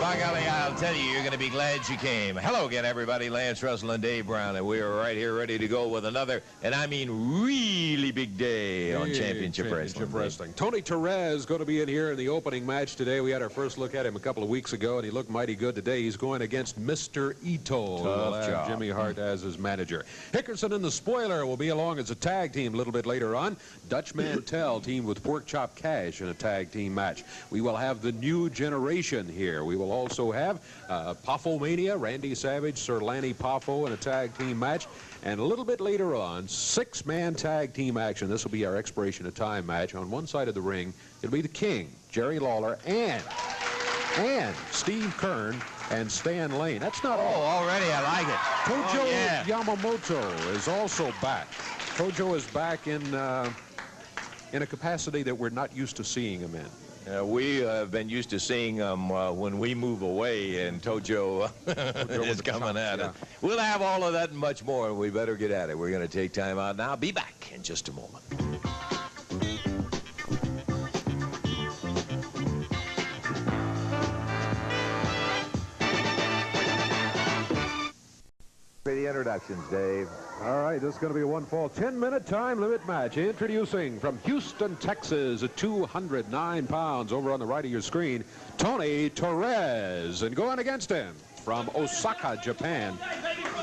By golly, I'll tell you, you're going to be glad you came. Hello again, everybody. Lance Russell and Dave Brown, and we are right here ready to go with another, and I mean really big day on Championship Wrestling. Tony Torres going to be in here in the opening match today. We had our first look at him a couple of weeks ago, and he looked mighty good today. He's going against Mr. Ito. Tough job. Jimmy Hart as his manager. Hickerson and the Spoiler will be along as a tag team a little bit later on. Dutch Mantell teamed with Pork Chop Cash in a tag team match. We will have the new generation here. We will also have Poffo Mania, Randy Savage, Sir Lanny Poffo in a tag team match. And a little bit later on, 6-man tag team action. This will be our expiration of time match. On one side of the ring, it'll be the King, Jerry Lawler, and Steve Kern and Stan Lane. That's not all. Already I like it. Tojo Yamamoto is also back. Tojo is back in a capacity that we're not used to seeing him in. We have been used to seeing him when we move away, and Tojo is coming at it. We'll have all of that and much more, and we better get at it. We're going to take time out now. Be back in just a moment. For the introductions, Dave. All right, this is going to be a one-fall 10-minute time limit match. Introducing from Houston, Texas, at 209 pounds, over on the right of your screen, Tony Torres. And going against him from Osaka, Japan,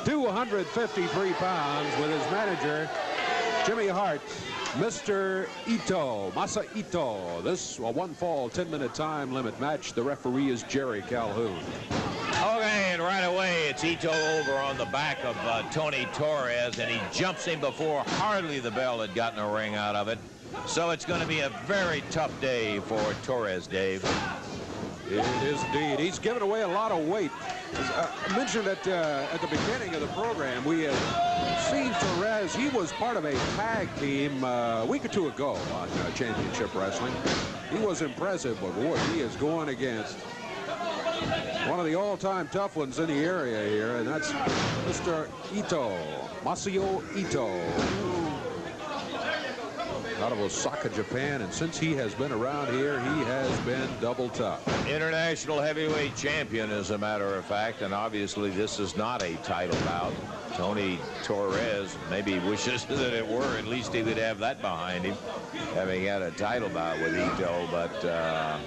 253 pounds, with his manager, Jimmy Hart, Mr. Ito, Masa Ito. This a one-fall 10-minute time limit match. The referee is Jerry Calhoun. Okay, and right away, it's Ito over on the back of Tony Torres, and he jumps him before hardly the bell had gotten a ring out of it. So it's going to be a very tough day for Torres, Dave. It is indeed. He's given away a lot of weight. I mentioned that at the beginning of the program, we had seen Torres. He was part of a tag team a week or two ago on Championship Wrestling. He was impressive, but boy, he is going against one of the all-time tough ones in the area here, and that's Mr. Ito, Masao Ito, out of Osaka, Japan, and since he has been around here, he has been double tough. International heavyweight champion, as a matter of fact, and obviously this is not a title bout. Tony Torres maybe wishes that it were. At least he would have that behind him, having had a title bout with Ito, but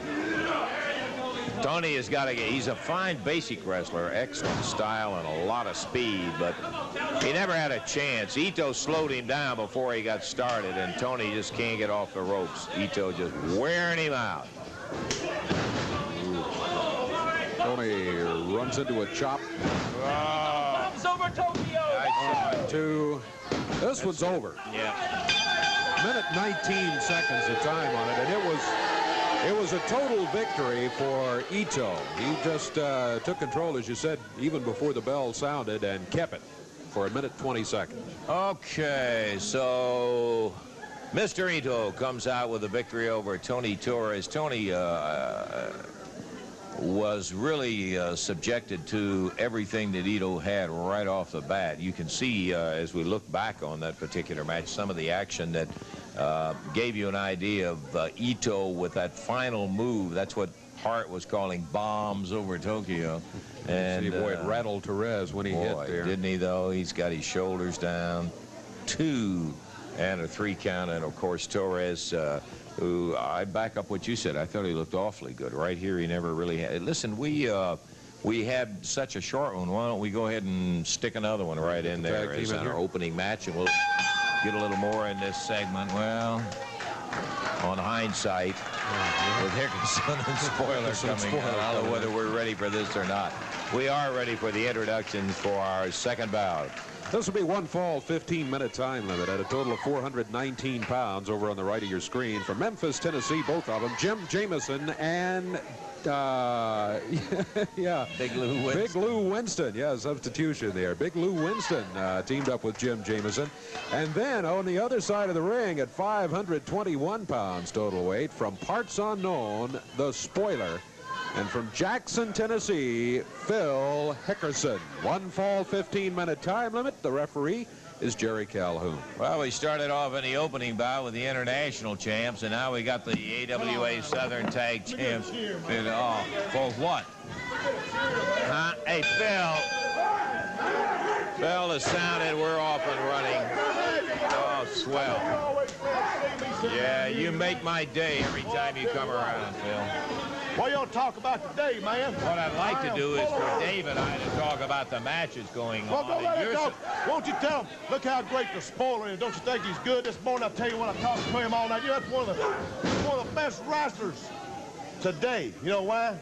Tony has got to get, he's a fine basic wrestler, excellent style and a lot of speed, but he never had a chance. Ito slowed him down before he got started, and Tony just can't get off the ropes. Ito just wearing him out. Tony runs into a chop. Comes over Tokyo. Two. This one's over. Yeah. Minute 19 seconds of time on it, and it was a total victory for Ito. He just took control, as you said, even before the bell sounded, and kept it for a minute 20 seconds. Okay, so Mr. Ito comes out with a victory over Tony Torres. Tony was really subjected to everything that Ito had right off the bat. You can see, as we look back on that particular match, some of the action that gave you an idea of Ito with that final move. That's what Hart was calling bombs over Tokyo. And boy, it rattled Torres when he hit there. Didn't he, though? He's got his shoulders down. 2 and a 3 count. And, of course, Torres, who I back up what you said. I thought he looked awfully good. Right here, he never really had. Listen, we had such a short one. Why don't we go ahead and stick another one right in there as our opening match, and we'll get a little more in this segment. Well, on hindsight, with Hickerson and Spoiler coming out, I don't know whether we're ready for this or not. We are ready for the introductions for our second bout. This will be one fall 15-minute time limit at a total of 419 pounds over on the right of your screen. From Memphis, Tennessee, both of them, Jim Jamison and Big Lou Winston. Big Lou Winston, yeah, substitution there. Big Lou Winston teamed up with Jim Jamison. And then on the other side of the ring at 521 pounds total weight, from parts unknown, the Spoiler. And from Jackson, Tennessee, Phil Hickerson. One fall 15-minute time limit. The referee is Jerry Calhoun. Well, we started off in the opening bout with the international champs, and now we got the AWA Southern Tag Champs. For what? Hey, Phil. Phil has sounded. We're off and running. Oh, swell. Yeah, you make my day every time you come around, Phil. What y'all talk about today, man? What I'd like to do is for Dave and I to talk about the matches going Well, on. go let it go. Won't you tell him, look how great the spoiler is. Don't you think he's good? This morning, I'll tell you what, I talked to him all night. You know, that's one of the best wrestlers today. You know why?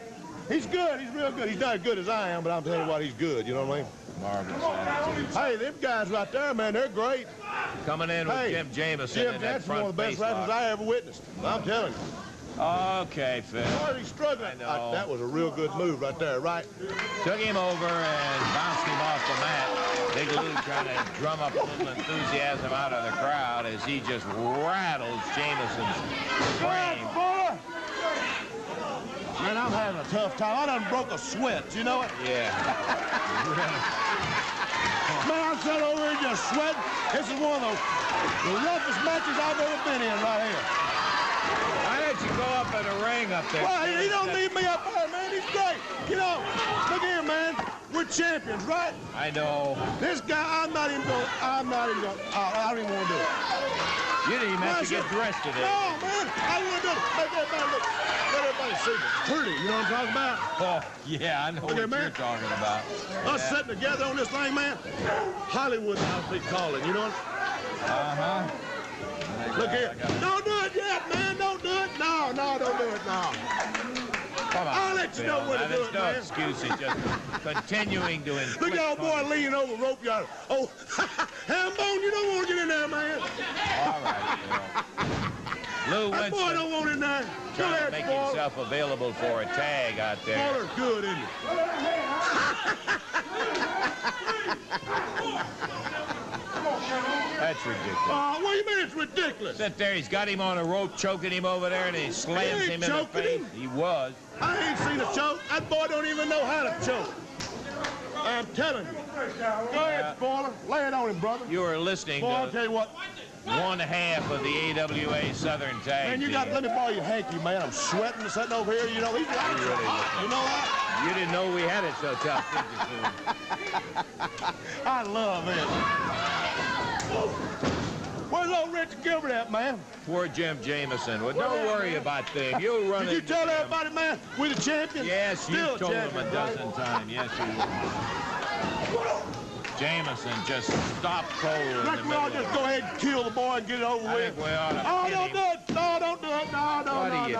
He's good. He's real good. He's not as good as I am, but I'm telling you what, he's good. You know what I mean? Marvelous. Hey, them guys right there, man, they're great. Coming in with Jim Jameson in that front one of the best wrestlers I ever witnessed. I'm telling you. Okay, Phil. He's struggling. I know. That was a real good move right there, right? Took him over and bounced him off the mat. Big Lou trying to drum up a little enthusiasm out of the crowd as he just rattles Jameson's frame. Man, I'm having a tough time. I done broke a sweat, you know it? Yeah. Man, I'm sitting over here just sweating. This is one of the roughest matches I've ever been in right here. Why don't you go up in the ring up there? Well, he don't need me up there, man. He's great. You know, look here, man. We're champions, right? I know. This guy, I don't even want to do it. You didn't even have to get dressed today. No, man. I want to do it. Make everybody look. Let everybody see me. Pretty, you know what I'm talking about? Oh, yeah, I know what man. you're talking about. Us sitting together on this thing, man. Hollywood I'll be calling, you know what? Uh-huh. Look here. Don't do it yet, man. Don't do it. No, don't do it now. Come on, I'll let you know when to do it, no man. excuses, just continuing to inflict. Look at old boy leaning over the rope yard. Oh, Hambone, you don't want to get in there, man. All right, Phil. Lou That boy Winston don't want in there. trying to make himself available for a tag out there. Spoiler's good, isn't it? That's ridiculous. What do you mean it's ridiculous? Sit there, he's got him on a rope, choking him over there, and he slams him in the choking face. him. He was. I ain't seen a choke. That boy don't even know how to choke. I'm telling you. Go ahead, Spoiler. Lay it on him, brother. You were listening Boy, I'll to tell you what. one half of the AWA Southern Tag Man, you Team. got to let me borrow your hanky, man. I'm sweating and sitting over here. You know, these guys are hot. You know that? You didn't know we had it so tough, did you, Sue? I love it. Where's old Rich Gilbert at, man? Poor Jim Jameson. Well, don't worry about them. You'll run Did you into tell them. everybody, man, we're the champions? Yes, you Still told him champions, a dozen times. Yes, you did. Jameson just stopped cold in the Like we all middle. just go ahead and kill the boy and get it over I with. think we ought to Oh, pin don't him. do it. No, don't do it. No, What are you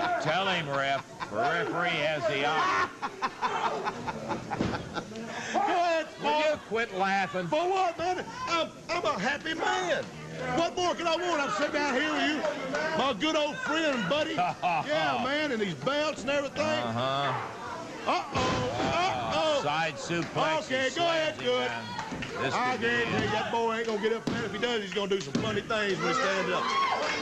doing? Tell him, ref. The referee has the eye. Go ahead, Will boy. you quit laughing? For what, man? I'm a happy man. What more can I want? I'm sitting down here with you, my good old friend and buddy. Yeah, man, and these belts and everything. Uh-huh. Uh-oh. Side suplex. Okay, he go ahead, slams him good. down. This I could be guarantee you it. that boy ain't gonna get up there. If he does, he's gonna do some funny things when he stands up.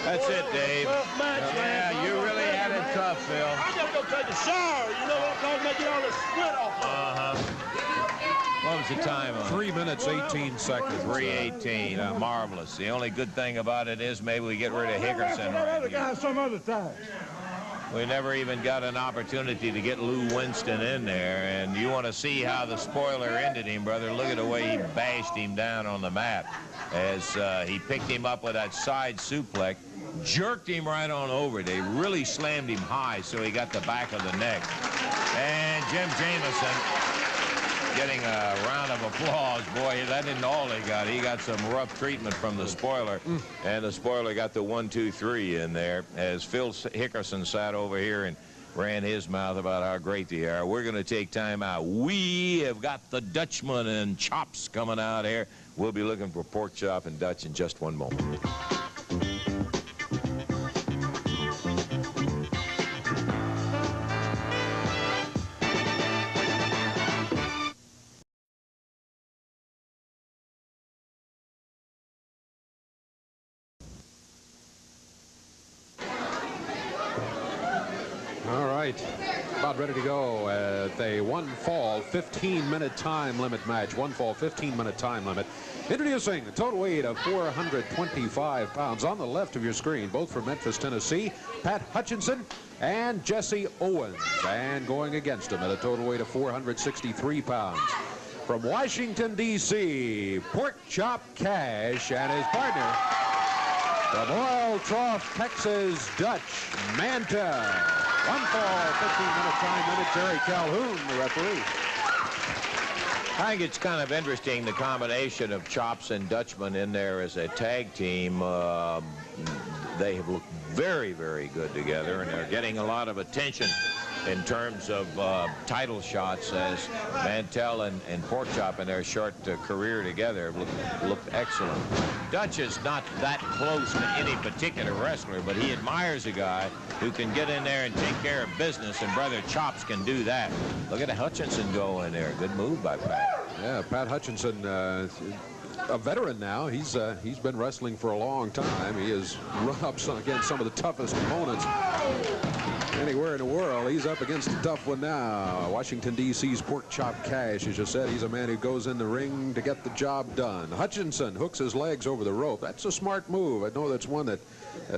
That's it, Dave. Tough match, man. Yeah, you really had it tough, Phil. I gotta go take a shower. You know what I'm talking about? Get all this sweat off. Uh-huh. What was the time on it? 3 minutes, 18 seconds. 3:18. Marvelous. The only good thing about it is maybe we get rid of Hickerson. Right here. some other time. We never even got an opportunity to get Lou Winston in there, and you want to see how the spoiler ended him, brother. Look at the way he bashed him down on the mat as he picked him up with that side suplex, jerked him right on over. They really slammed him high, so he got the back of the neck. And Jim Jameson getting a round of applause. Boy, that isn't all he got. He got some rough treatment from the spoiler, and the spoiler got the 1, 2, 3 in there as Phil Hickerson sat over here and ran his mouth about how great they are. We're going to take time out. We have got the Dutchman and Chops coming out here. We'll be looking for Pork Chop and Dutch in just one moment. All right, about ready to go at a one-fall 15-minute time limit match. One fall 15-minute time limit. Introducing a total weight of 425 pounds. On the left of your screen, both from Memphis, Tennessee, Pat Hutchinson. and Jesse Owens. And going against him at a total weight of 463 pounds. From Washington, D.C., Pork Chop Cash and his partner, from Oil Trough, Texas, Dutch Mantell. 1 fall, 15-minute time limit. Terry Calhoun, the referee. I think it's kind of interesting, the combination of Chops and Dutchman in there as a tag team. They have looked very, very good together, and they're getting a lot of attention in terms of title shots, as Mantell and Pork Chop in their short career together have looked excellent. Dutch is not that close to any particular wrestler, but he admires a guy who can get in there and take care of business, and Brother Chops can do that. Look at Hutchinson go in there. Good move by Pat. Yeah, Pat Hutchinson, a veteran now. He's been wrestling for a long time. He has run up against some of the toughest opponents anywhere in the world. He's up against a tough one now. Washington, D.C.'s Pork Chop Cash, as you said, he's a man who goes in the ring to get the job done. Hutchinson hooks his legs over the rope. That's a smart move. I know that's one that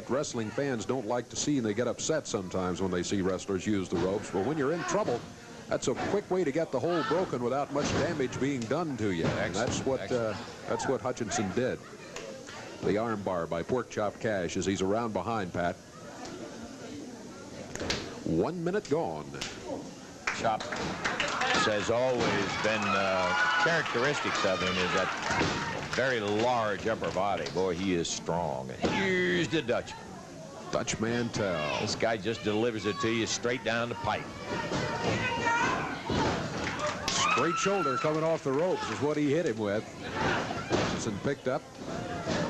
wrestling fans don't like to see, and they get upset sometimes when they see wrestlers use the ropes. But when you're in trouble, that's a quick way to get the hole broken without much damage being done to you. And that's what Hutchinson did. The arm bar by Pork Chop Cash as he's around behind Pat. 1 minute gone. Chop has always been characteristics of him is that very large upper body. Boy, he is strong. And here's the Dutchman. Dutch Mantell. This guy just delivers it to you straight down the pipe. Straight shoulder coming off the ropes is what he hit him with. Hutchinson picked up.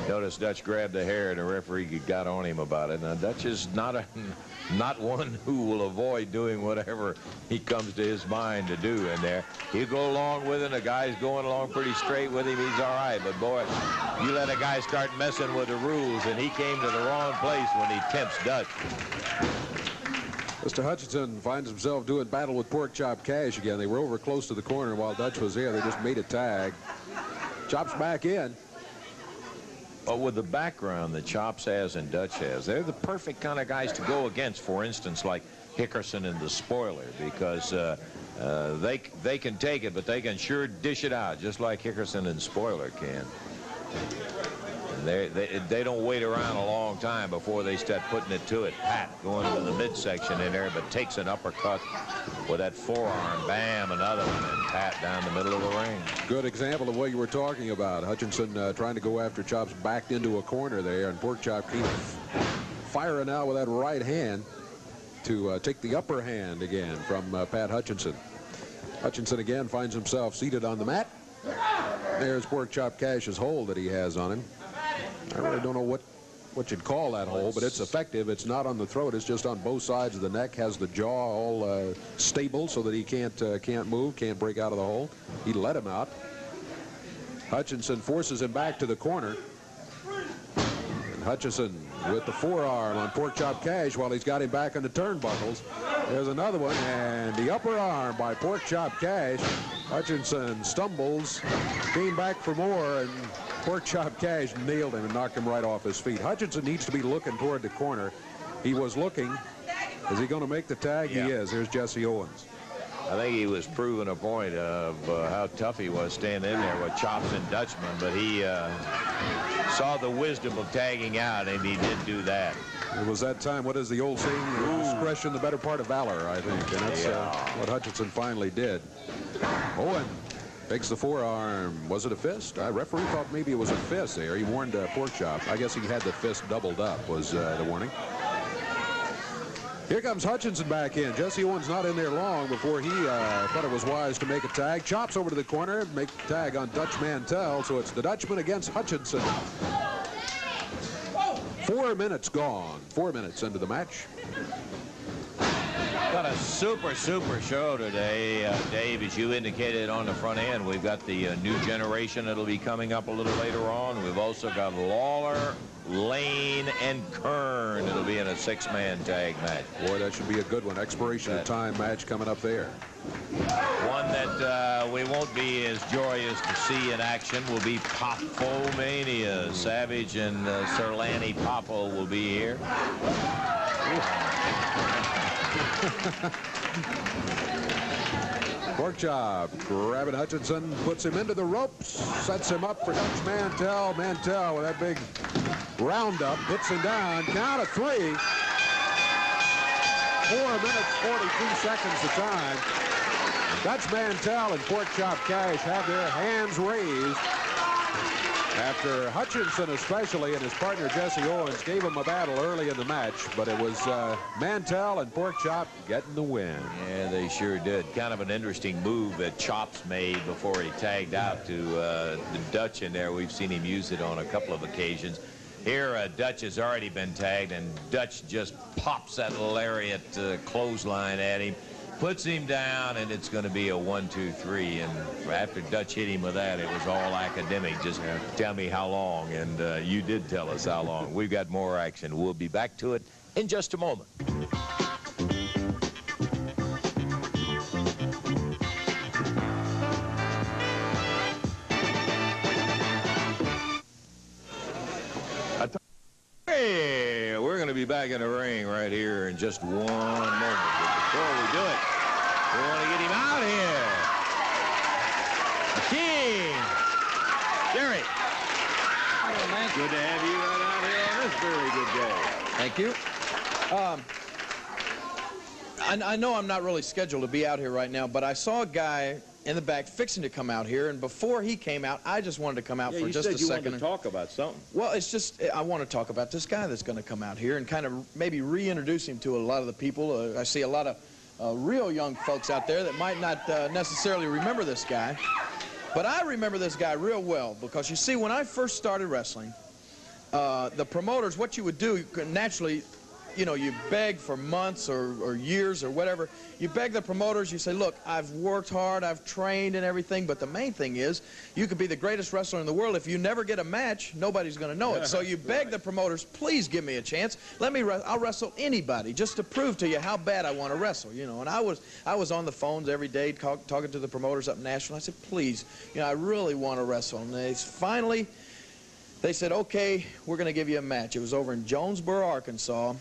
Notice Dutch grabbed the hair, and the referee got on him about it. Now, Dutch is not one who will avoid doing whatever he comes to his mind to do in there. He'll go along with it. The guy's going along pretty straight with him. He's all right. But, boy, you let a guy start messing with the rules, and he came to the wrong place when he tempts Dutch. Mr. Hutchinson finds himself doing battle with Pork Chop Cash again. They were over close to the corner while Dutch was there. They just made a tag. Chop's back in. But with the background that Chops has and Dutch has, they're the perfect kind of guys to go against, for instance, like Hickerson and the Spoiler, because they can take it, but they can sure dish it out, just like Hickerson and Spoiler can. They don't wait around a long time before they start putting it to it. Pat going to the midsection in there, but takes an uppercut with that forearm. Bam, another one, and Pat down the middle of the ring. Good example of what you were talking about. Hutchinson trying to go after Chops, backed into a corner there, and Pork Chop keeps firing out with that right hand to take the upper hand again from Pat Hutchinson. Hutchinson again finds himself seated on the mat. There's Pork Chop Cash's hold that he has on him. I really don't know what you'd call that hole, but it's effective. It's not on the throat. It's just on both sides of the neck. Has the jaw all stable so that he can't move, can't break out of the hole. He let him out. Hutchinson forces him back to the corner. And Hutchinson with the forearm on Pork Chop Cash while he's got him back on the turnbuckles. There's another one, and the upper arm by Pork Chop Cash. Hutchinson stumbles, came back for more, and Pork Chop Cash nailed him and knocked him right off his feet. Hutchinson needs to be looking toward the corner. He was looking. Is he going to make the tag? Yeah. He is. Here's Jesse Owens. I think he was proving a point of how tough he was standing in there with Chops and Dutchman, but he saw the wisdom of tagging out, and he did do that. It was that time, what is the old saying? Discretion, the better part of valor, I think. And that's what Hutchinson finally did. Owen takes the forearm. Was it a fist? Referee thought maybe it was a fist there. He warned Pork Chop. I guess he had the fist doubled up was the warning. Here comes Hutchinson back in. Jesse Owens not in there long before he thought it was wise to make a tag. Chops over to the corner, make the tag on Dutch Mantell. So it's the Dutchman against Hutchinson. 4 minutes gone. 4 minutes into the match. Got a super show today, Dave, as you indicated on the front end. We've got the new generation that'll be coming up a little later on. We've also got Lawler, Lane, and Kern. It'll be in a 6-man tag match. Boy, that should be a good one. Expiration of time match coming up there. One that we won't be as joyous to see in action will be Popomania. Savage and Sir Lanny Popo will be here. Pork Chop grabbing Hutchinson, puts him into the ropes, sets him up for Dutch Mantell. Mantell with that big roundup, hits him down. Count of 3. 4 minutes, 43 seconds the time. Dutch Mantell and Pork Chop Cash have their hands raised after Hutchinson especially and his partner Jesse Owens gave him a battle early in the match, but it was Mantell and Pork Chop getting the win. Yeah, they sure did. Kind of an interesting move that Chops made before he tagged out to the Dutch in there. We've seen him use it on a couple of occasions. Here, Dutch has already been tagged, and Dutch just pops that lariat clothesline at him, puts him down, and it's going to be a 1, 2, 3. And after Dutch hit him with that, it was all academic. Just tell me how long, and you did tell us how long. We've got more action. We'll be back to it in just a moment. Hey, we're going to be back in the ring right here in just one moment. But before we do it, we want to get him out here. King. Jerry. Hello, man. Good to have you right out here on this very good day. Thank you. I know I'm not really scheduled to be out here right now, but I saw a guy in the back fixing to come out here, and before he came out, I just wanted to come out for just a second. You wanted to talk about something. Well, it's just, I want to talk about this guy that's going to come out here and kind of maybe reintroduce him to a lot of the people. I see a lot of real young folks out there that might not necessarily remember this guy. But I remember this guy real well because, you see, when I first started wrestling, the promoters, what you would do, you could naturally, you know, you beg for months or years or whatever. You beg the promoters, you say, look, I've worked hard, I've trained and everything, but the main thing is you could be the greatest wrestler in the world. If you never get a match, nobody's going to know it. So you beg the promoters, please give me a chance. I'll wrestle anybody just to prove to you how bad I want to wrestle, you know. And I was on the phones every day talking to the promoters up in Nashville. I said, please, you know, I really want to wrestle. And they said, okay, we're going to give you a match. It was over in Jonesboro, Arkansas.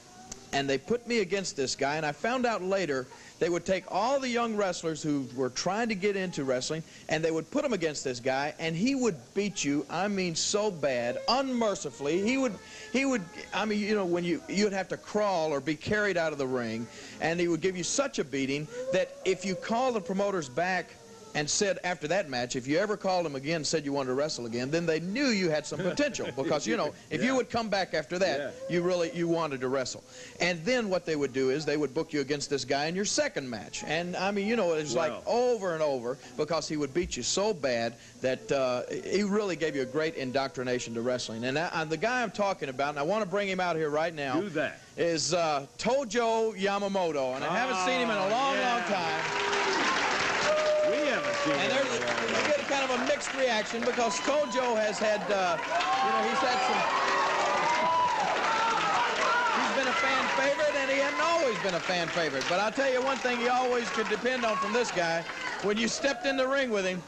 And they put me against this guy, and I found out later they would take all the young wrestlers who were trying to get into wrestling, and they would put them against this guy, and he would beat you, I mean, so bad, unmercifully. He would, I mean, you know, when you'd have to crawl or be carried out of the ring, and he would give you such a beating that if you call the promoters back and said after that match, if you ever called them again and said you wanted to wrestle again, then they knew you had some potential because, you know, if you would come back after that, you wanted to wrestle. And then what they would do is they would book you against this guy in your second match. And, I mean, you know, it was like over and over because he would beat you so bad that he really gave you a great indoctrination to wrestling. And the guy I'm talking about, and I want to bring him out here right now, is Tojo Yamamoto. And I haven't seen him in a long, long time. And there's you get kind of a mixed reaction because Tojo has had, you know, he's been a fan favorite, and he hasn't always been a fan favorite. But I'll tell you one thing you always could depend on from this guy. When you stepped in the ring with him,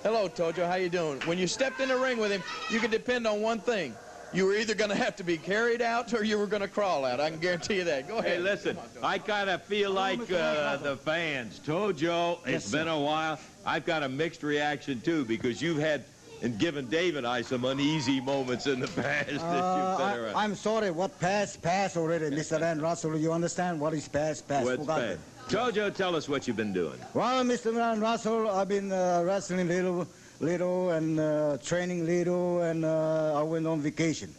hello, Tojo, how you doing? When you stepped in the ring with him, you could depend on one thing. You were either going to have to be carried out or you were going to crawl out. I can guarantee you that. Go ahead. Hey, listen, I kind of feel like the fans. Tojo, it's been a while. I've got a mixed reaction, too, because you've had and given Dave and I some uneasy moments in the past. I'm sorry, what past already, Mr. Rand Russell. You understand what is past? What's past? Tojo, tell us what you've been doing. Well, Mr. Rand Russell, I've been wrestling little and training little, and I went on vacation.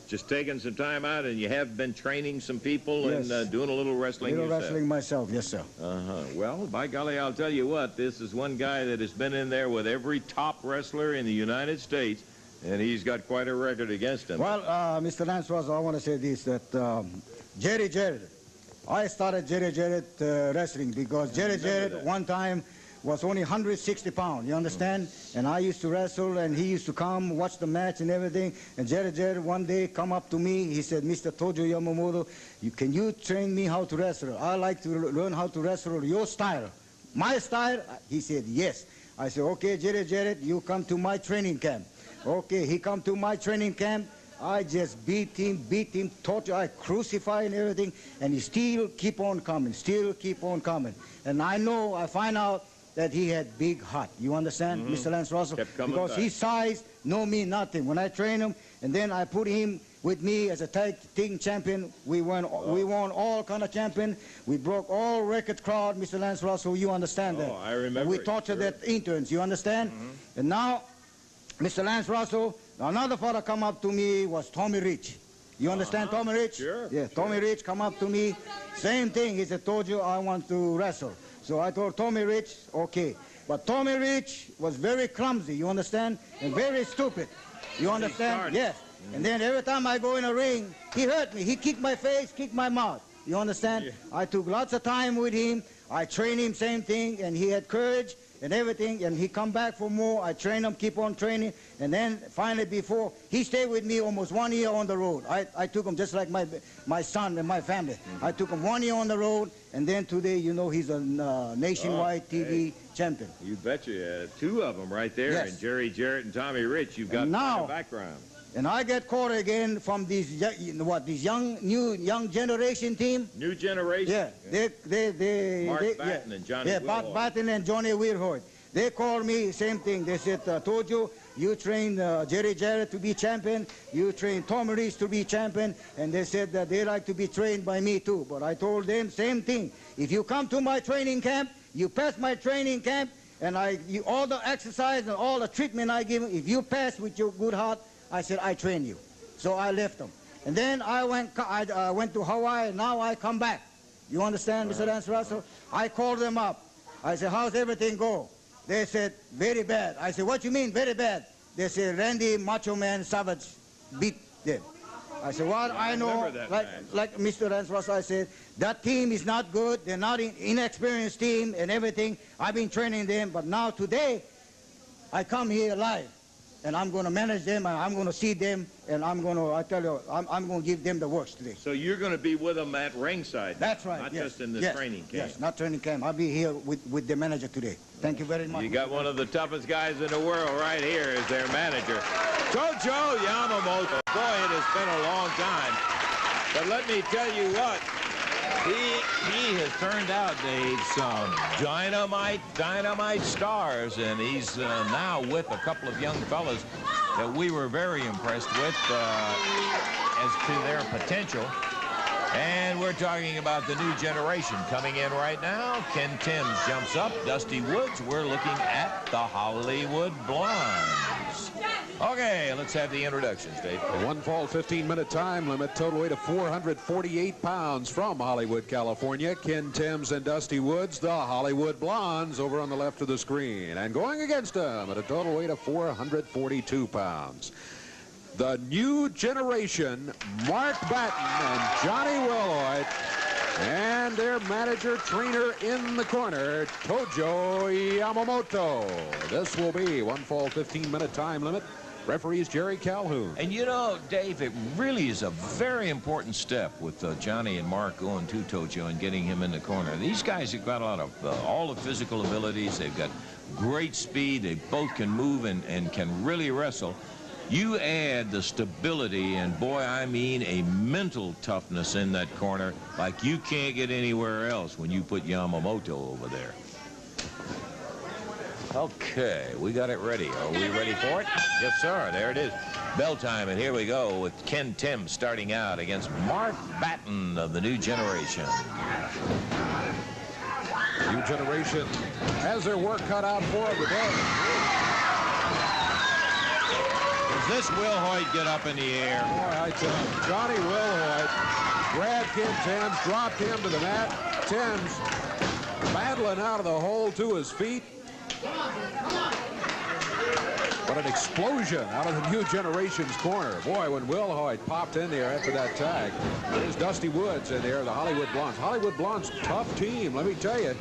Just taking some time out, and you have been training some people and doing a little wrestling yourself. Wrestling myself, yes, sir. Well, by golly, I'll tell you what, this is one guy that has been in there with every top wrestler in the United States, and he's got quite a record against him. Well, Mr. Lance Russell, I want to say this, that Jerry Jarrett, I started Jerry Jarrett wrestling because Jerry Jarrett one time was only 160 pounds, you understand? And I used to wrestle, and he used to come, watch the match and everything. And Jerry Jarrett one day come up to me, he said, Mr. Tojo Yamamoto, can you train me how to wrestle? I like to learn how to wrestle your style. My style? He said, yes. I said, okay, Jerry Jarrett, you come to my training camp. Okay, he come to my training camp, I just beat him, torture, I crucify and everything, and he still keep on coming, And I find out that he had big heart. You understand, Mr. Lance Russell? Because his size no mean nothing. When I train him, and then I put him with me as a tag team champion, we won all kind of champion. We broke all record crowd, Mr. Lance Russell. You understand that? I remember. And we tortured that interns. You understand? And now, Mr. Lance Russell, another father come up to me was Tommy Rich. You understand Tommy Rich? Sure. Yeah, Tommy Rich come up to me. Same thing. He said, told you I want to wrestle. So I told Tommy Rich, okay. But Tommy Rich was very clumsy, you understand? And very stupid. You understand? Yes. And then every time I go in a ring, he hurt me. He kicked my face, kicked my mouth. You understand? Yeah. I took lots of time with him. I trained him, same thing, and he had courage and everything, and he come back for more. I train him, keep on training, and then finally before, he stayed with me almost 1 year on the road. I took him just like my son and my family. I took him 1 year on the road, and then today, you know, he's a nationwide TV champion. You betcha. Two of them right there, yes. And Jerry Jarrett and Tommy Rich. You've got now, a background. And I get caught again from these young generation team. New generation. Yeah, Mark Batten and Johnny. Yeah, Mark Batten and Johnny Wilhoit. They called me, same thing. They said, told you trained Jerry Jarrett to be champion, you trained Tom Reese to be champion, and they said that they like to be trained by me too. But I told them, same thing. If you come to my training camp, you pass my training camp, and all the exercise and all the treatment I give, if you pass with your good heart, I said, I train you. So I left them. And then I went to Hawaii, now I come back. You understand, Mr. Lance Russell? I called them up. I said, how's everything go? They said, very bad. I said, what you mean, very bad? They said, Randy Macho Man Savage beat them. I said, well, I know, like Mr. Lance Russell, I said, that team is not good. They're not an inexperienced team and everything. I've been training them, but now today, I come here live. And I'm going to manage them, and I'm going to see them, and I'm going to give them the works today. So you're going to be with them at ringside? That's right. Not just in the training camp? Yes, not training camp. I'll be here with the manager today. Thank you very much. You got one of the toughest guys in the world right here as their manager. Tojo Yamamoto. Boy, it has been a long time. But let me tell you what. He has turned out, Dave, some dynamite stars, and he's now with a couple of young fellas that we were very impressed with as to their potential. And we're talking about the new generation coming in right now. Ken Timms jumps up. Dusty Woods. We're looking at the Hollywood Blondes. Okay, let's have the introductions, Dave. One fall, 15-minute time limit, total weight of 448 pounds from Hollywood, California. Ken Timms and Dusty Woods, the Hollywood Blondes, over on the left of the screen. And going against them at a total weight of 442 pounds. The new generation, Mark Batten and Johnny Wilhoit, and their manager trainer in the corner, Tojo Yamamoto. This will be one fall, 15-minute time limit. Referee is Jerry Calhoun. And you know, Dave, it really is a very important step with Johnny and Mark going to Tojo and getting him in the corner. These guys have got a lot of all the physical abilities. They've got great speed. They both can move and can really wrestle. You add the stability and, boy, I mean a mental toughness in that corner like you can't get anywhere else when you put Yamamoto over there. Okay, we got it ready. Are we ready for it? Yes, sir. There it is. Bell time, and here we go with Ken Timms starting out against Mark Batten of the new generation. New generation has their work cut out for them today. Does this Wilhoit get up in the air? Boy, I tell you, Johnny Wilhoit grabbed Ken Timms, dropped him to the mat. Timms battling out of the hole to his feet. What an explosion out of the new generation's corner. Boy, when Wilhoit popped in there after that tag, there's Dusty Woods in there, the Hollywood Blondes. Hollywood Blondes, tough team, let me tell you.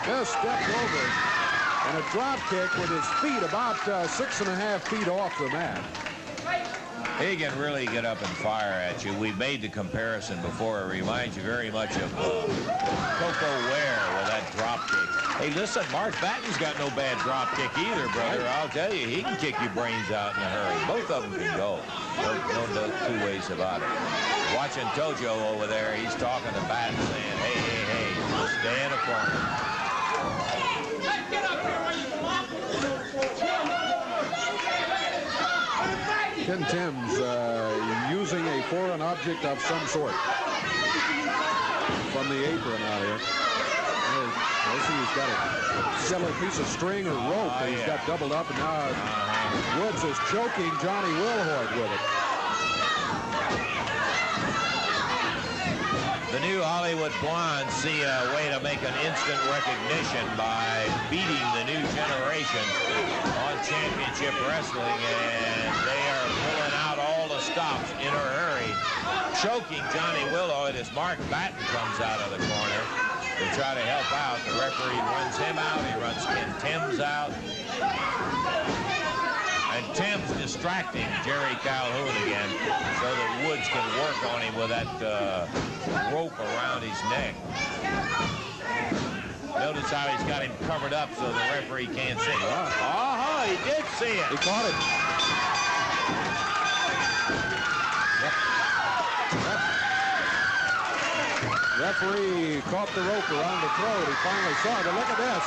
Just stepped over and a drop kick with his feet about 6.5 feet off the mat. He can really get up and fire at you. We've made the comparison before. It reminds you very much of Coco Ware with that drop kick. Hey, listen, Mark Batten's got no bad drop kick either, brother. I'll tell you, he can kick your brains out in a hurry. Both of them can go. No two ways about it. Watching Tojo over there, he's talking to Batten, saying, hey, stay in the corner. Get up here where you belong. Ken Timms using a foreign object of some sort from the apron out here. I see he's got a similar piece of string or rope that he's got doubled up, and now Woods is choking Johnny Wilhoit with it. The new Hollywood Blondes see a way to make an instant recognition by beating the new generation on championship wrestling, and they are pulling out all the stops in a hurry, choking Johnny Wilhoit as Mark Batten comes out of the corner to try to help out. The referee runs him out. He runs Ken Timms out. And Timms distracting Jerry Calhoun again so that Woods can work on him with that rope around his neck. Notice how he's got him covered up so the referee can't see. He did see it. He caught it. Referee caught the rope around the throat. He finally saw it. But look at this.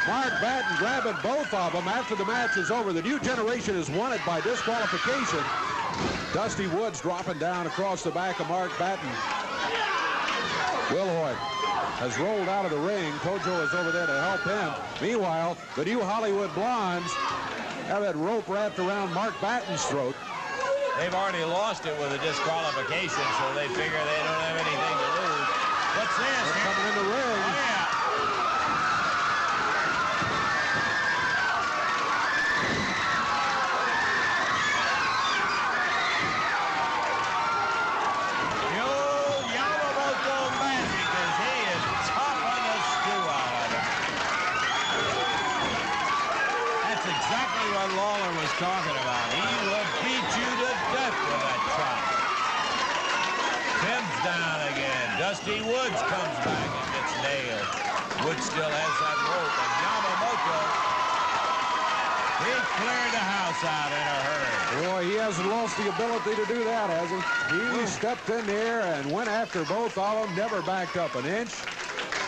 Mark Batten grabbing both of them after the match is over. The new generation has won it by disqualification. Dusty Woods dropping down across the back of Mark Batten. Wilhoit has rolled out of the ring. Tojo is over there to help him. Meanwhile, the new Hollywood Blondes have that rope wrapped around Mark Batten's throat. They've already lost it with a disqualification, so they figure they don't have anything to lose. What's this? They're coming in the ring. Oh, yeah. Lawler was talking about. He will beat you to death with that chop. Timms down again. Dusty Woods comes back and gets nailed. Woods still has that rope, and Yamamoto, he cleared the house out in a hurry. Boy, he hasn't lost the ability to do that, has he? He stepped in there and went after both of them, never backed up an inch.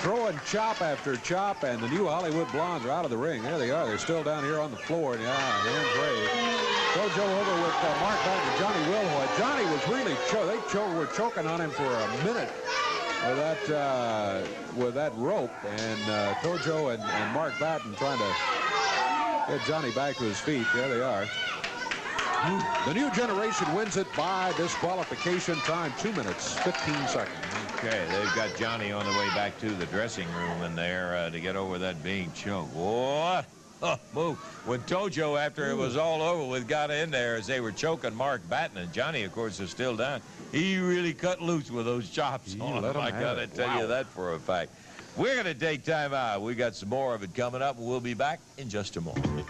Throwing chop after chop, and the new Hollywood Blondes are out of the ring. There they are. They're still down here on the floor. And hands raised. Tojo over with Mark Batten and Johnny Wilhoit. Johnny was really they were choking on him for a minute with that rope, and Tojo and Mark Batten trying to get Johnny back to his feet. There they are. The new generation wins it by disqualification. Time 2 minutes 15 seconds. Okay, they've got Johnny on the way back to the dressing room in there to get over that being choked. What? Oh, move. When Tojo, after it was all over with, got in there as they were choking Mark Batten, and Johnny, of course, is still down, he really cut loose with those chops on him. I got to tell you that for a fact. We're going to take time out. We got some more of it coming up, and we'll be back in just a moment.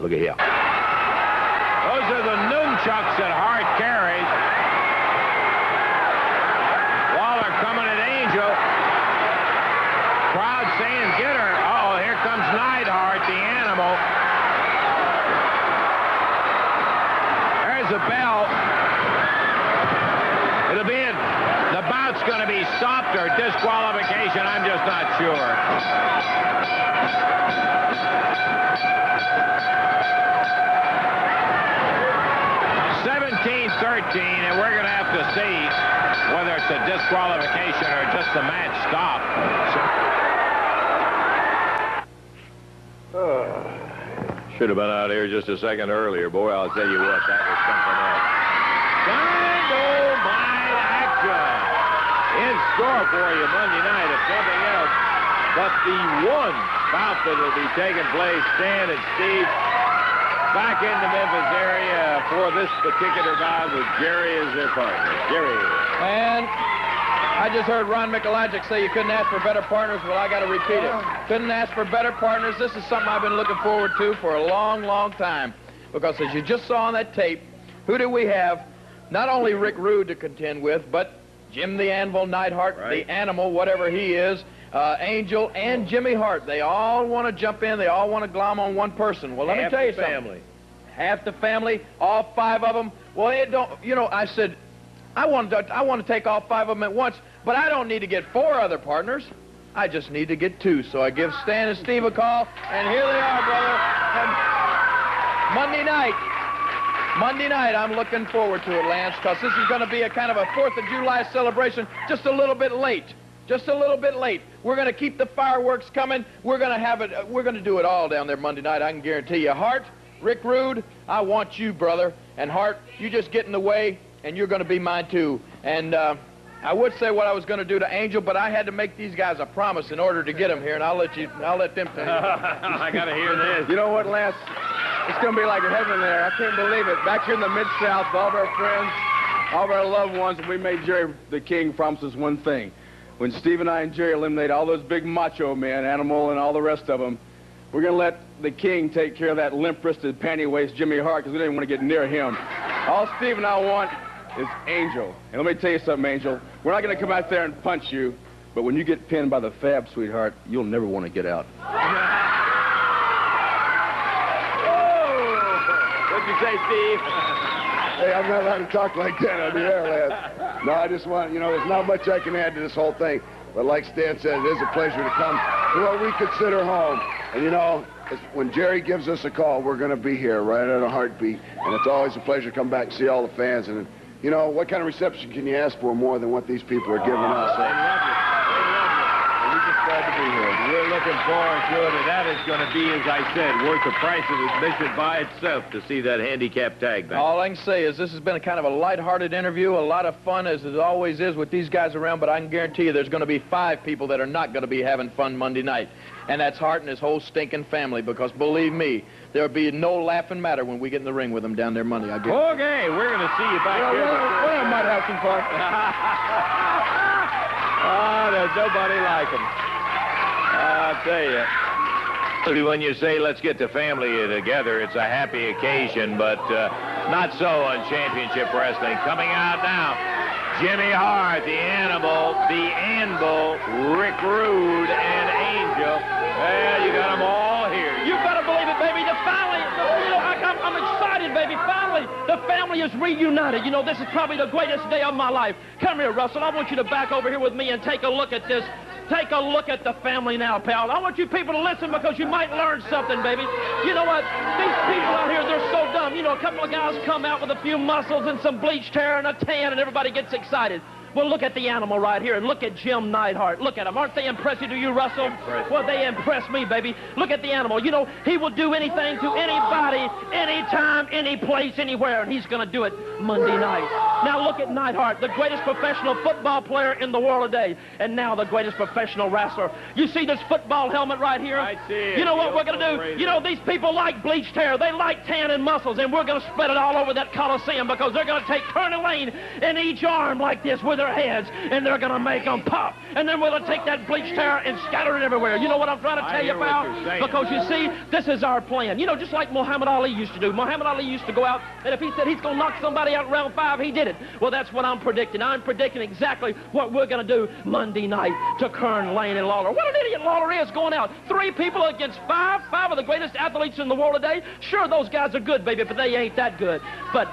Look at here. Those are the nunchucks that Hart carries. Waller coming at Angel. Crowd saying, get her. Uh-oh, here comes Neidhart, the animal. There's a bell. It'll be in. The bout's going to be stopped or disqualification. I'm just not sure. 17-13, and we're going to have to see whether it's a disqualification or just the match stop. Should have been out here just a second earlier. Boy, I'll tell you what, that was something else. Dynamite action in store for you Monday night, if nothing else. But the one bout that will be taking place, Stan and Steve, back in the Memphis area for this particular bout with Jerry as their partner. Jerry. And I just heard Ron Michelagic say you couldn't ask for better partners. Well, I got to repeat it. Couldn't ask for better partners. This is something I've been looking forward to for a long, long time. Because as you just saw on that tape, who do we have? Not only Rick Rude to contend with, but Jim the Anvil Neidhart, the Animal, whatever he is, Angel, and Jimmy Hart. They all want to jump in. They all want to glom on one person. Well, let me tell you something. Half the family, all 5 of them. Well, it don't. You know, I said, I want to take all 5 of them at once, but I don't need to get 4 other partners. I just need to get 2. So I give Stan and Steve a call, and here they are, brother. And Monday night, I'm looking forward to it, Lance, because this is going to be a kind of a 4th of July celebration, just a little bit late. Just a little bit late. We're going to keep the fireworks coming. We're going to have it. We're going to do it all down there Monday night. I can guarantee you. Hart, Rick Rude, I want you, brother. And Hart, you just get in the way, and you're going to be mine too. And I would say what I was going to do to Angel, but I had to make these guys a promise in order to get them here, and I'll let them tell you. I got to hear this. You know what, Lance? It's going to be like heaven there. I can't believe it. Back here in the Mid-South, all of our friends, all of our loved ones, we made Jerry the King promise us one thing. When Steve and I and Jerry eliminate all those big macho men, Animal and all the rest of them, we're going to let the King take care of that limp-wristed, panty-waist Jimmy Hart, because we didn't want to get near him. All Steve and I want is Angel. And let me tell you something, Angel. We're not going to come out there and punch you, but when you get pinned by the Fab, sweetheart, you'll never want to get out. What'd you say, Steve? Hey, I'm not allowed to talk like that on the air, Lance. No, I just want, you know, there's not much I can add to this whole thing. But like Stan said, it is a pleasure to come to what we consider home. And, you know, when Jerry gives us a call, we're going to be here right at a heartbeat. And it's always a pleasure to come back and see all the fans. And, you know, what kind of reception can you ask for more than what these people are giving us? They love you. And we're just glad to be here. We're looking forward to it, and that is going to be, as I said, worth the price of admission by itself to see that handicap tag back. All I can say is this has been a kind of a lighthearted interview, a lot of fun, as it always is with these guys around, but I can guarantee you there's going to be 5 people that are not going to be having fun Monday night. And that's Hart and his whole stinking family, because believe me, there'll be no laughing matter when we get in the ring with them down there Monday. Okay, we're going to see you back here. Well, I might have some fun. Oh, there's nobody like him. I'll tell you. When you say let's get the family together, it's a happy occasion, but not so on championship wrestling. Coming out now, Jimmy Hart, the Animal, the Anvil, Rick Rude, and Angel. Well, you got them all here. You better believe it, baby. The family, you know, I'm excited, baby. Finally, the family is reunited. You know, this is probably the greatest day of my life. Come here, Russell. I want you to back over here with me and take a look at this. Take a look at the family now, pal. I want you people to listen because you might learn something, baby. You know what? These people out here, they're so dumb. You know, a couple of guys come out with a few muscles and some bleached hair and a tan, and everybody gets excited. Well, look at the Animal right here, and look at Jim Neidhart. Look at him. Aren't they impressive to you, Russell? Well, they impress me, baby. Look at the Animal. You know, he will do anything to anybody, anytime, any place, anywhere, and he's going to do it Monday night. Now, look at Neidhart, the greatest professional football player in the world today, and now the greatest professional wrestler. You see this football helmet right here? I see it. You know what we're going to do? You know, these people like bleached hair. They like tan and muscles, and we're going to spread it all over that Coliseum because they're going to take Colonel Lane in each arm like this with their heads, and they're going to make them pop. And then we're going to take that bleached hair and scatter it everywhere. You know what I'm trying to tell you about? Because you see, this is our plan. You know, just like Muhammad Ali used to do. Muhammad Ali used to go out, and if he said he's going to knock somebody out in round 5, he did it. Well, that's what I'm predicting. I'm predicting exactly what we're going to do Monday night to Kern, Lane, and Lawler. What an idiot Lawler is going out. 3 people against 5. 5 of the greatest athletes in the world today. Sure, those guys are good, baby, but they ain't that good. But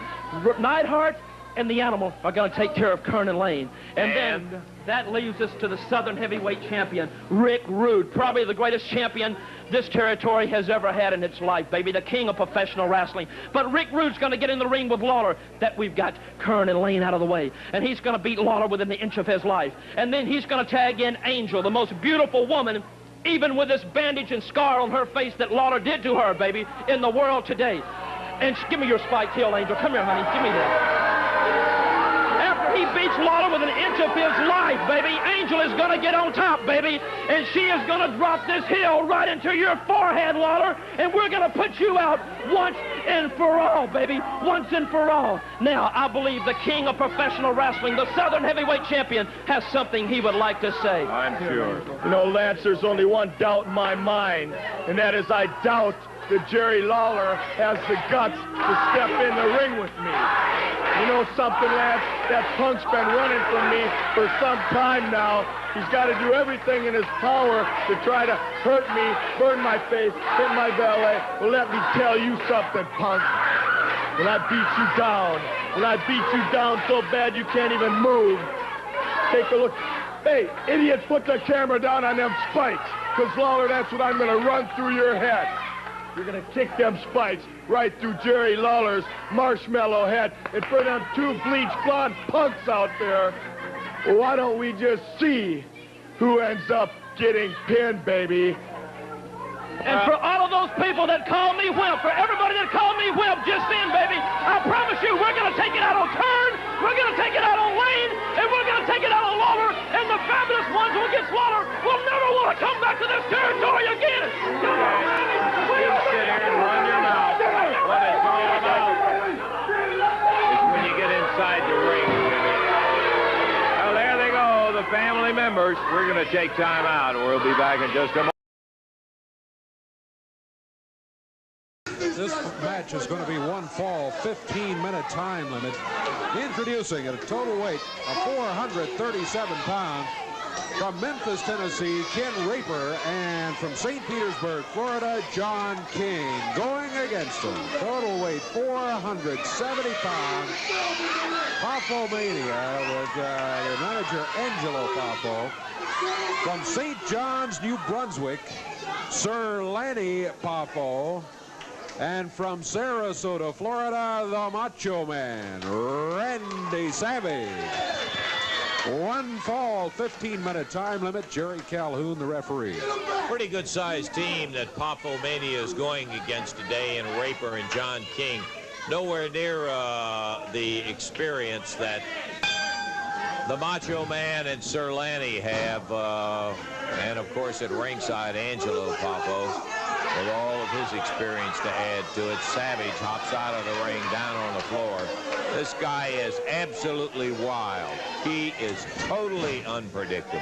Neidhart and the Animal are going to take care of Kern and Lane. And then that leaves us to the Southern Heavyweight Champion, Rick Rude, probably the greatest champion this territory has ever had in its life, baby, the king of professional wrestling. But Rick Rude's going to get in the ring with Lawler. That we've got Kern and Lane out of the way. And he's going to beat Lawler within the inch of his life. And then he's going to tag in Angel, the most beautiful woman, even with this bandage and scar on her face that Lawler did to her, baby, in the world today. And give me your spiked heel, Angel. Come here, honey. Give me that. After he beats Lawler with an inch of his life, baby, Angel is going to get on top, baby, and she is going to drop this heel right into your forehead, Lawler, and we're going to put you out once and for all, baby, once and for all. Now, I believe the king of professional wrestling, the Southern Heavyweight Champion, has something he would like to say. I'm sure. You know, Lance, there's only one doubt in my mind, and that is I doubt that Jerry Lawler has the guts to step in the ring with me. You know something, Lance? That punk's been running from me for some time now. He's got to do everything in his power to try to hurt me, burn my face, hit my valet. Well, let me tell you something, punk. When I beat you down so bad you can't even move, take a look. Hey, idiots, put the camera down on them spikes, because, Lawler, that's what I'm going to run through your head. You're going to kick them spikes right through Jerry Lawler's marshmallow head. And for them two bleached blonde punks out there, well, why don't we just see who ends up getting pinned, baby? And for all of those people that call me wimp, for everybody that called me wimp just then, baby, I promise you we're going to take it out on Turn, we're going to take it out on Lane, and we're going to take it out on Lawler, and the fabulous ones who get Slaughter will never want to come back to this territory again. Come on, baby. You sit here and run your mouth. What it's all about is when you get inside the ring. Well, there they go, the family members. We're going to take time out. We'll be back in just a moment. This match is going to be one fall, 15-minute time limit. Introducing at a total weight of 437 pounds, from Memphis, Tennessee, Ken Raper, and from St. Petersburg, Florida, John King. Going against him, total weight 470 pounds, Popo-mania with the manager Angelo Popo. From St. John's, New Brunswick, Sir Lanny Popo. And from Sarasota, Florida, the Macho Man, Randy Savage. One fall, 15-minute time limit. Jerry Calhoun, the referee. Pretty good-sized team that Popo-mania is going against today, and Raper and John King. Nowhere near the experience that the Macho Man and Sir Lanny have. And, of course, at ringside, Angelo Popo, with all of his experience to add to it. Savage hops out of the ring, down on the floor. This guy is absolutely wild. He is totally unpredictable.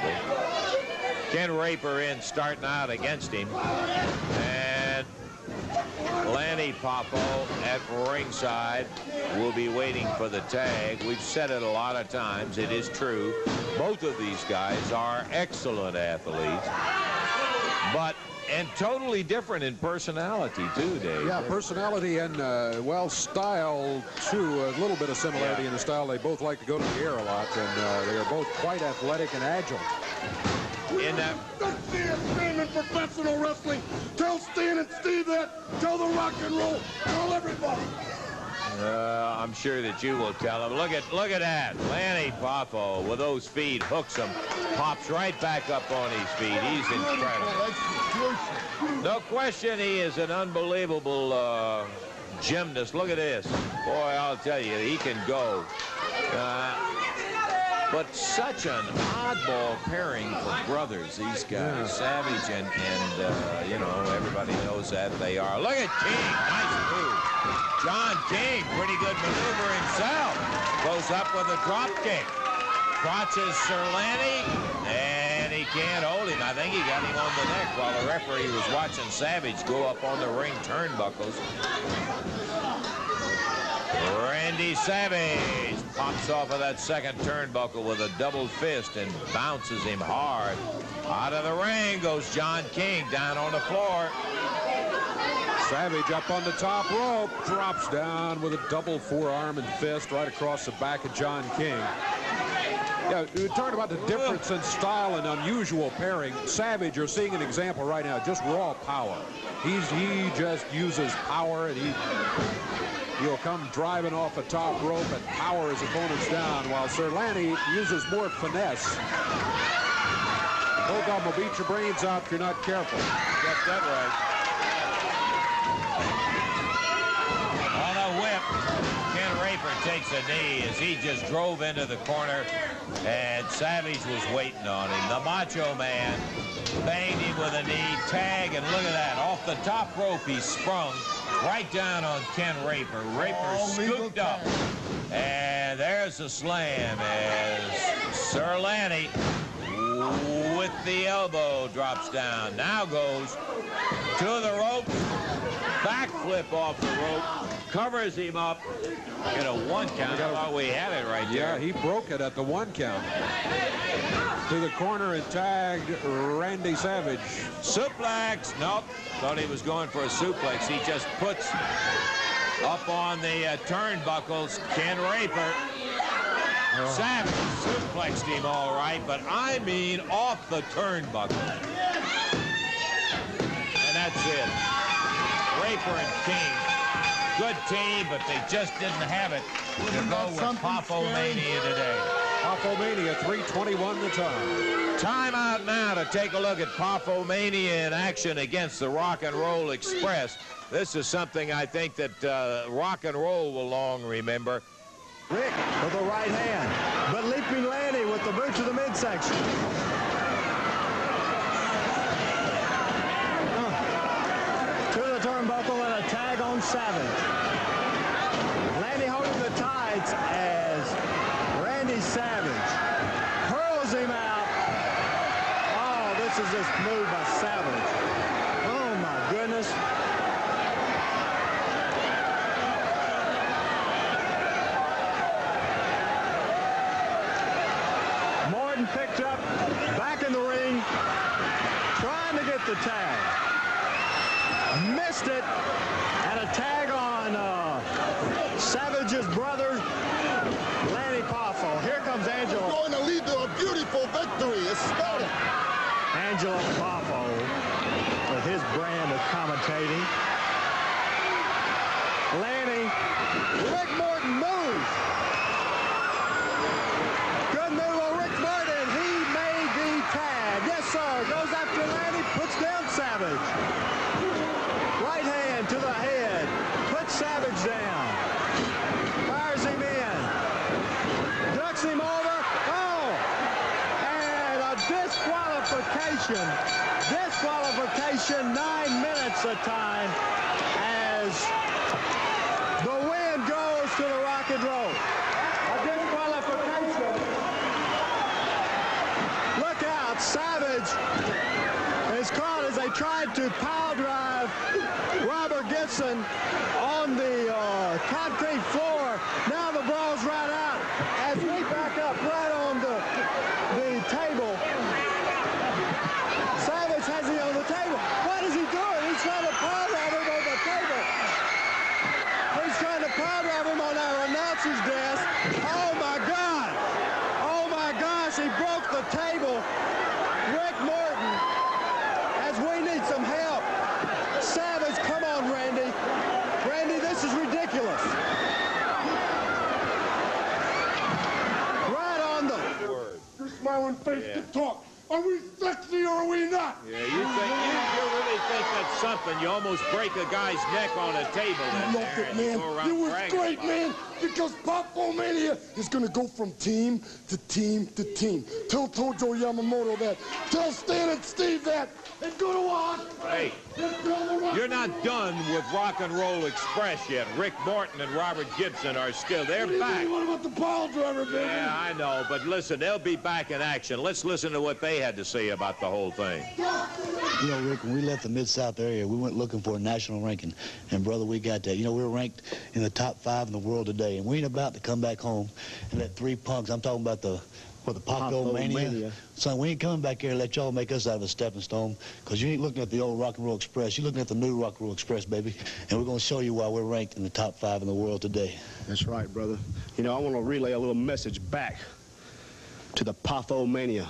Ken Raper in starting out against him. And Lanny Popo at ringside will be waiting for the tag. We've said it a lot of times. It is true. Both of these guys are excellent athletes. And totally different in personality, too, Dave. Yeah, personality and, well, style, too. A little bit of similarity in the style. They both like to go to the air a lot, and they are both quite athletic and agile. Don't see us screaming professional wrestling. Tell Stan and Steve that. Tell the rock and roll. Tell everybody. I'm sure that you will tell him. Look at that. Lanny Popo with those feet hooks him, pops right back up on his feet. He's incredible. No question he is an unbelievable gymnast. Look at this. Boy, I'll tell you, he can go. But such an oddball pairing for brothers, these guys. Yeah. Savage and you know, everybody knows that they are. Look at King. Nice move. John King, pretty good maneuver himself. Goes up with a drop kick. Crotches Sir Lanny, and he can't hold him. I think he got him on the neck while the referee was watching Savage go up on the ring turnbuckles. Randy Savage pops off of that second turnbuckle with a double fist and bounces him hard. Out of the ring goes John King, down on the floor. Savage up on the top rope, drops down with a double forearm and fist right across the back of John King. Yeah, we talked about the difference in style and unusual pairing. Savage, you're seeing an example right now, just raw power. He just uses power, and he'll come driving off the top rope and power his opponents down, while Sir Lanny uses more finesse. Both of them will beat your brains out if you're not careful. Got that right. On a whip, Ken Raper takes a knee as he just drove into the corner, and Savage was waiting on him. The Macho Man banged him with a knee, tag, and look at that. Off the top rope, he sprung right down on Ken Raper. Raper scooped up, and there's a slam as Sir Lanny with the elbow drops down. Now goes to the ropes, backflip off the rope, covers him up. Get a 1 count. I thought we had it right there. Yeah, he broke it at the 1 count. To the corner and tagged Randy Savage. Suplex. Nope. Thought he was going for a suplex. He just puts up on the turnbuckles Ken Raper. Savage suplexed him all right, but I mean off the turnbuckle. And that's it. Raper and King. Good team, but they just didn't have it to go with Popo-Mania today. Popo-Mania, 3:21 the time. Time out now to take a look at Popo-Mania in action against the Rock and Roll Express. This is something I think that Rock and Roll will long remember. Rick with the right hand, but Leaping Lanny with the boot to the midsection. To the turnbuckle and a tag on Savage. Lanny holding the tights as Randy Savage hurls him out. Oh, this is this move by Savage. Oh my goodness. Picked up, back in the ring, trying to get the tag. Missed it, and a tag on Savage's brother, Lanny Poffo. Here comes Angelo. Going to lead to a beautiful victory. It's started. Angelo Poffo with his brand of commentating. Lanny, Rick Morton moves. Good move on Rick Morton. Yes, sir. Goes after Lanny, puts down Savage. Right hand to the head. Puts Savage down. Fires him in. Ducks him over. Oh! And a disqualification. Disqualification, 9 minutes of time as the win goes to the Rock and Roll. A disqualification. Look out, Savage is caught as they tried to pile drive Robert Gibson on the concrete floor. Now the brawl's right out as we back up right on the table. Savage has him on the table. What is he doing? He's trying to pile drive him on the table. He's trying to pile drive him on our announcer's desk. Oh my God! Oh my gosh, he broke the table. Rick Morton, as we need some help. Savage, come on, Randy. Randy, this is ridiculous. Right on the word. Your smiling face to talk. Are we sexy or are we not? Yeah, you really think that's something? You almost break a guy's neck on a table. Look it, man. It was great, man, because Popo-Mania is going to go from team to team to team. Tell Tojo Yamamoto that. Tell Stan and Steve that. And go to watch. Hey, you're not done with Rock and Roll Express yet. Rick Morton and Robert Gibson are still. They're back. What about the pile driver, baby? Yeah, I know, but listen, they'll be back in action. Let's listen to what they had to say about the whole thing. You know, Rick, when we left the Mid-South area, we went looking for a national ranking. And, brother, we got that. You know, we're ranked in the top 5 in the world today. And we ain't about to come back home and let 3 punks, I'm talking about the Popo-Mania. Son, we ain't coming back here and let y'all make us out of a stepping stone, because you ain't looking at the old Rock and Roll Express. You're looking at the new Rock and Roll Express, baby. And we're going to show you why we're ranked in the top 5 in the world today. That's right, brother. You know, I want to relay a little message back to the Popo-Mania.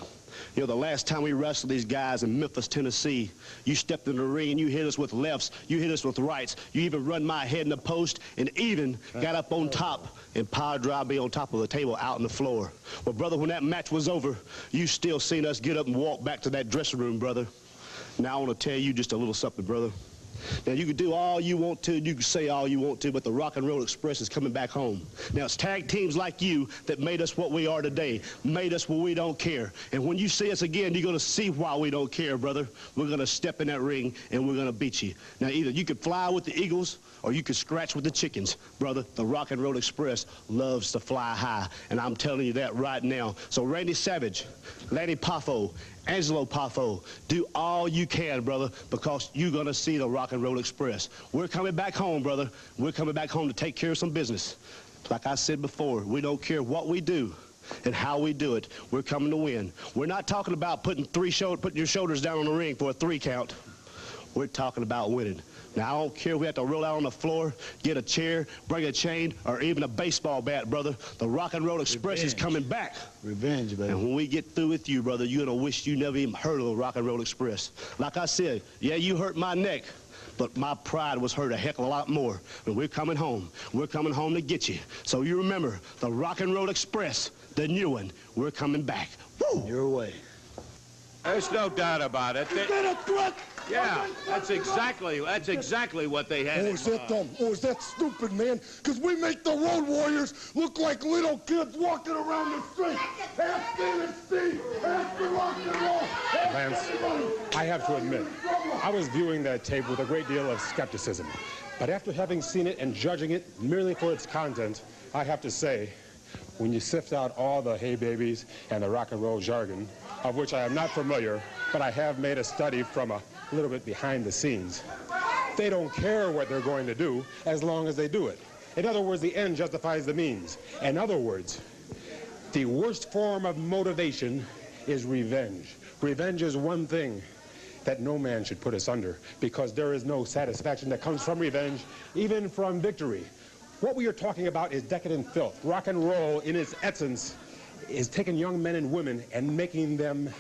You know, the last time we wrestled these guys in Memphis, Tennessee, you stepped in the ring and you hit us with lefts, you hit us with rights, you even run my head in the post and even got up on top and power drive me on top of the table out on the floor. Well, brother, when that match was over, you still seen us get up and walk back to that dressing room, brother. Now I want to tell you just a little something, brother. Now, you can do all you want to, you can say all you want to, but the Rock and Roll Express is coming back home. Now, it's tag teams like you that made us what we are today, made us where we don't care. And when you see us again, you're going to see why we don't care, brother. We're going to step in that ring, and we're going to beat you. Now, either you could fly with the Eagles, or you could scratch with the chickens, brother. The Rock and Roll Express loves to fly high, and I'm telling you that right now. So, Randy Savage, Lanny Poffo, Angelo Poffo, do all you can, brother, because you're going to see the Rock and Roll Express. We're coming back home, brother. We're coming back home to take care of some business. Like I said before, we don't care what we do and how we do it. We're coming to win. We're not talking about putting your shoulders down on the ring for a 3 count. We're talking about winning. Now, I don't care if we have to roll out on the floor, get a chair, bring a chain, or even a baseball bat, brother. The Rock and Roll Express is coming back. Revenge, baby. And when we get through with you, brother, you're going to wish you never even heard of the Rock and Roll Express. Like I said, yeah, you hurt my neck, but my pride was hurt a heck of a lot more. And we're coming home. We're coming home to get you. So you remember, the Rock and Roll Express, the new one, we're coming back. Woo! Your way. There's no doubt about it. Is that a threat? Yeah, that's exactly what they had. Or is that dumb? Or is that stupid, man? Because we make the Road Warriors look like little kids walking around the street. Half Stan and Steve, half the Rock and Roll. Lance, I have to admit, I was viewing that tape with a great deal of skepticism. But after having seen it and judging it merely for its content, I have to say, when you sift out all the hey babies and the rock and roll jargon, of which I am not familiar, but I have made a study from a little bit behind the scenes, they don't care what they're going to do as long as they do it. In other words, the end justifies the means. In other words, the worst form of motivation is revenge. Revenge is one thing that no man should put us under, because there is no satisfaction that comes from revenge, even from victory. What we are talking about is decadent filth. Rock and roll, in its essence, is taking young men and women and making them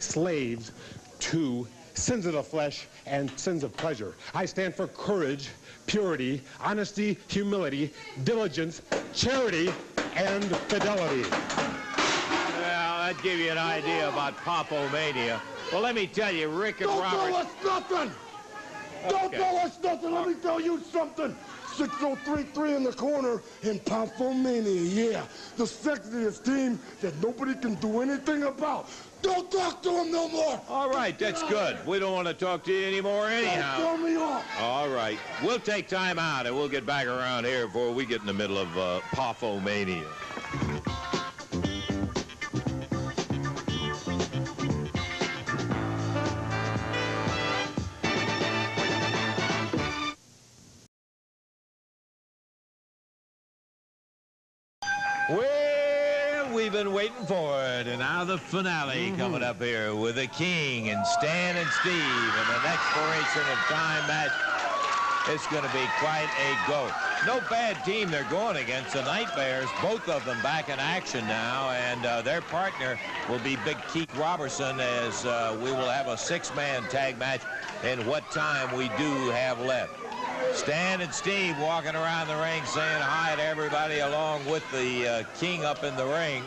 slaves to sins of the flesh and sins of pleasure. I stand for courage, purity, honesty, humility, diligence, charity, and fidelity. Well, that'd give you an idea about Popomania. Well, let me tell you, Rick and Robert... Don't tell us nothing! Don't tell us nothing! Let me tell you something! 6033 in the corner in Popomania, yeah. The sexiest team that nobody can do anything about. Don't talk to him no more! All right, that's good. We don't want to talk to you anymore anyhow. Don't throw me off. All right. We'll take time out, and we'll get back around here before we get in the middle of Popomania. Well, we've been waiting for it, and now the finale coming up here with the King and Stan and Steve in an expiration of time match. It's going to be quite a go. No bad team they're going against, the Nightmares, both of them back in action now, and their partner will be Big Keith Robertson, as we will have a 6-man tag match in what time we do have left. Stan and Steve walking around the ring saying hi to everybody, along with the King up in the ring,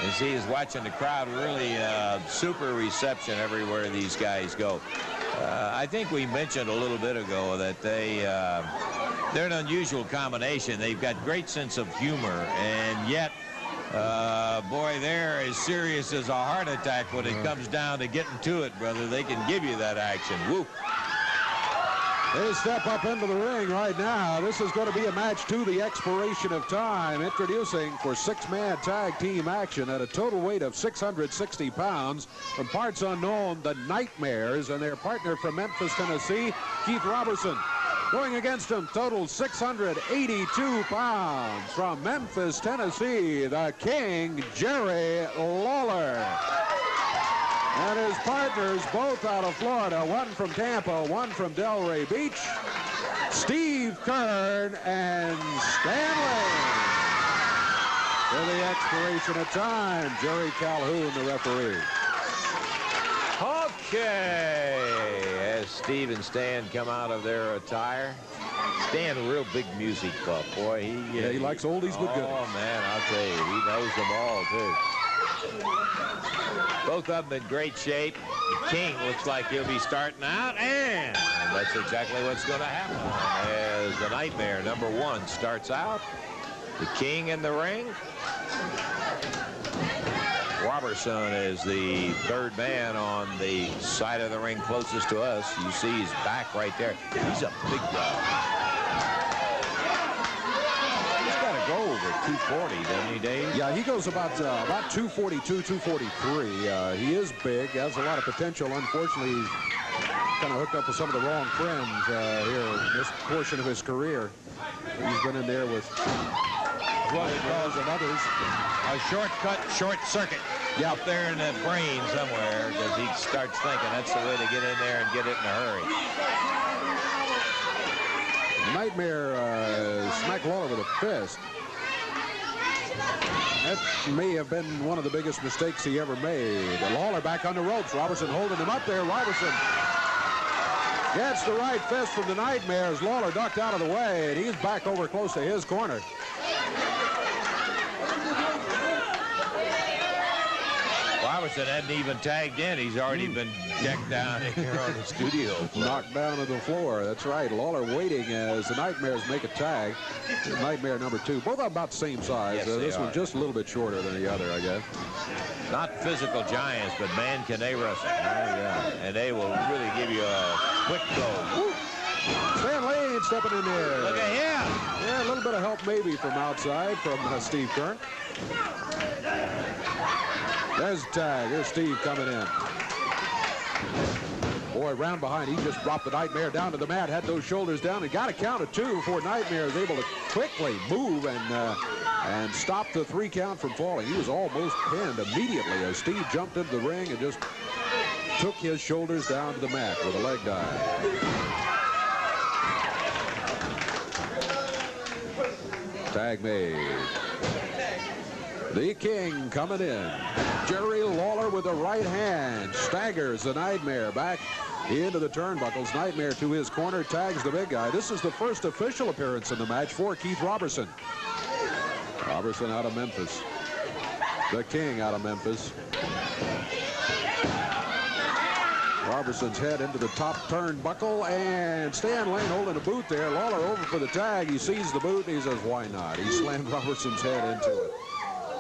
as he is watching the crowd. Really super reception everywhere these guys go. I think we mentioned a little bit ago that they're an unusual combination. They've got great sense of humor, and yet boy, they're as serious as a heart attack when it comes down to getting to it, brother. They can give you that action. Woo. They step up into the ring right now. This is going to be a match to the expiration of time. Introducing for 6-man tag team action at a total weight of 660 pounds. From parts unknown, the Nightmares and their partner from Memphis, Tennessee, Keith Robertson. Going against him, total 682 pounds. From Memphis, Tennessee, the King, Jerry Lawler. And his partners, both out of Florida, one from Tampa, one from Delray Beach, Steve Kern and Stanley. For the expiration of time, Jerry Calhoun, the referee. Okay, as Steve and Stan come out of their attire. Stan, a real big music buff, boy. He likes oldies but goodies. Oh, man, I'll tell you, he knows them all, too. Both of them in great shape. The King looks like he'll be starting out, and that's exactly what's going to happen as the Nightmare, #1, starts out. The King in the ring. Robertson is the third man on the side of the ring closest to us. You see his back right there. He's a big guy. He's got to go over 240, doesn't he, Dave? Yeah, he goes about 242, 243. He is big, has a lot of potential. Unfortunately, he's kind of hooked up with some of the wrong friends here in this portion of his career. He's been in there with what he calls and others a shortcut, short circuit. Yeah. Up there in the brain somewhere, because he starts thinking that's the way to get in there and get it in a hurry. Nightmare smacked Lawler with a fist. That may have been one of the biggest mistakes he ever made. Lawler back on the ropes. Robertson holding him up there. Robertson gets the right fist from the Nightmare as Lawler ducked out of the way, and he's back over close to his corner. Robertson hadn't even tagged in. He's already been decked down here on the studio floor. Knocked down to the floor. That's right. Lawler waiting as the Nightmares make a tag. Nightmare #2. Both are about the same size. Yes, This they one are. just a little bit shorter than the other, I guess. Not physical giants, but man, can they wrestle. Oh, yeah. And they will really give you a quick go. Woo. Stan Lane stepping in there. Look at him. Yeah, a little bit of help maybe from outside from Steve Kern. There's the tag. Here's Steve coming in. Boy, round behind. He just dropped the Nightmare down to the mat, had those shoulders down, and got a count of 2 before Nightmare was able to quickly move and stop the 3 count from falling. He was almost pinned immediately as Steve jumped into the ring and just took his shoulders down to the mat with a leg dive. Tag made. The King coming in. Jerry Lawler with the right hand staggers the Nightmare back into the turnbuckles. Nightmare to his corner, tags the big guy. This is the first official appearance in the match for Keith Robertson. Robertson out of Memphis. The King out of Memphis. Robertson's head into the top turnbuckle, and Stan Lane holding a boot there. Lawler over for the tag. He sees the boot, and he says, why not? He slammed Robertson's head into it.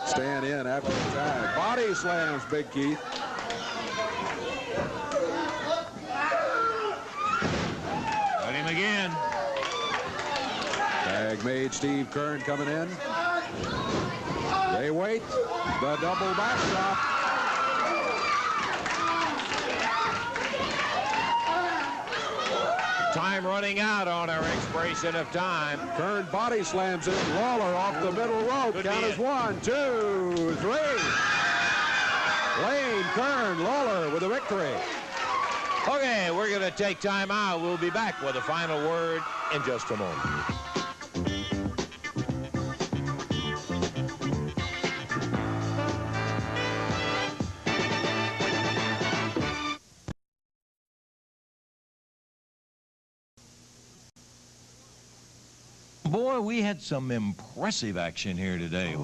Stan in after the tag. Body slams Big Keith. Got him again. Tag made. Steve Kern coming in. They wait. The double backdrop. Time running out on our expiration of time. Kern body slams it. Lawler off the middle rope. Good Count hit. is 1, 2, 3. Lane, Kern, Lawler with a victory. Okay, we're going to take time out. We'll be back with a final word in just a moment. Boy, we had some impressive action here today.